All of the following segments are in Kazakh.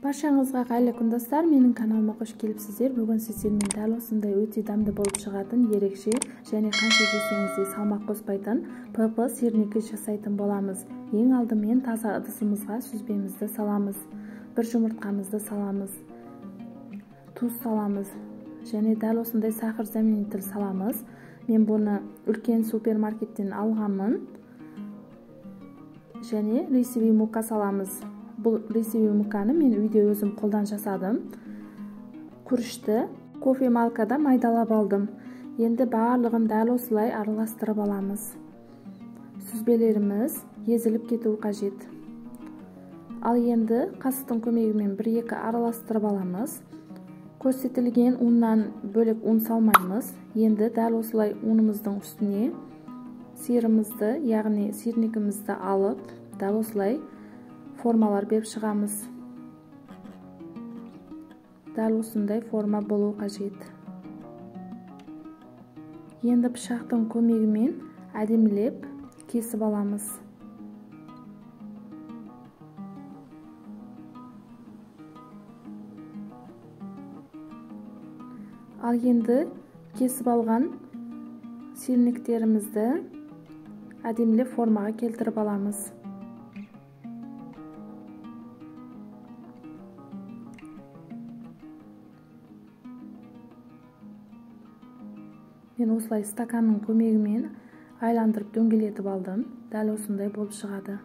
Баршаңызға қайырлы күн достар, менің каналыма қош келіпсіздер. Бүгін сіздермен дәл осындай өте дәмді болып шығатын, ерекше және қанша жесеңіз де салмақ қоспайтын ПП сирники жасайтын боламыз. Ең алдымен таза ыдысымызға сүзбемізді саламыз. Бір жұмыртқамызды саламыз. Тұз саламыз. Және дәл осындай сахар заменитель саламыз. Мен бұны үлкен супермаркеттен алғанмын. Және рисовый мука саламыз. Бұл рисовый муканы мен үйде өзім қолдан жасадым. Күрішті кофе малкада майдалап алдым. Енді барлығын дәл осылай араластырып аламыз. Сүзбелеріміз езіліп кетуі қажет. Ал енді қасықтың көмегімен 1-2 араластырып аламыз. Көрсетілген ұннан бөлек ұн салмаймыз. Енді дәл осылай ұнымыздың үстіне сиырымызды, яғни сирникімізді алып, дәл осылай формалар беріп шығамыз. Дәл осындай форма болу қажет. Енді пышақтың көмегімен әдемілеп кесіп аламыз. Ал енді кесіп алған сирниктерімізді әдемілеп формаға келтіріп аламыз. Мен осылай стаканның көмегімен айландырып дөңгелетіп алдым. Дәл осындай болып шығады.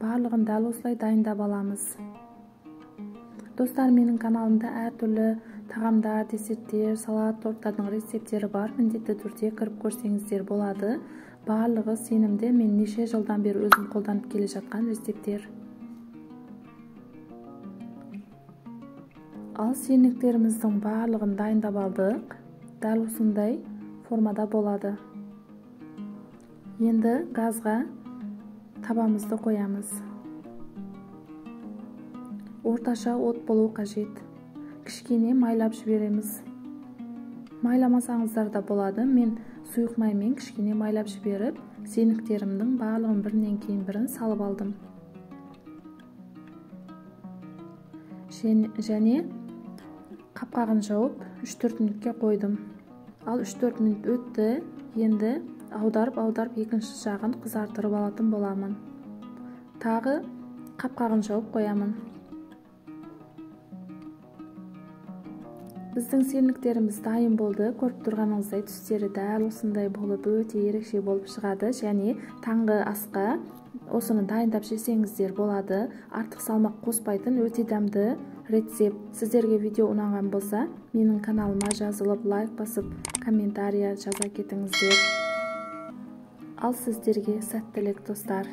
Барлығын дәл осылай дайындап аламыз. Достар, менің каналымда әртүрлі тағамдар, десерттер, салат, торттардың рецептері бар. Міндетті түрде кіріп көрсеңіздер болады. Барлығы сенімді, мен неше жылдан бері өзім қолданып келе жатқан рецепттер. Ал сирниктеріміздің барлығын дайындап алдық. Дәл осындай формада болады. Енді газға табамызды қоямыз. Орташа от болу қажет. Кішкене майлап жібереміз. Майламасаңыздар да болады. Мен сұйық маймен кішкене майлап жіберіп, сирниктерімдің барлығын бірінен кейін бірін салып алдым. Және қапқағын жауып 3-4 минутке қойдым. Ал 3-4 минут өтті. Енді аударып екінші жағын қызартырып алатын боламын. Тағы қапқағын жауып қоямын. Біздің сирниктеріміз дайын болды. Көріп тұрғаныңыздай түстері дәл осындай болып, өте ерекше болып шығады. Және таңғы асқа осыны дайындап жесеңіздер болады. Артық салмақ қоспайтын өте дәмді рецепт. Сіздерге видео ұнаған болса, менің каналыма жазылып, лайк басып, комментария жаза кетіңіздер. Ал сіздерге сәттілік достар.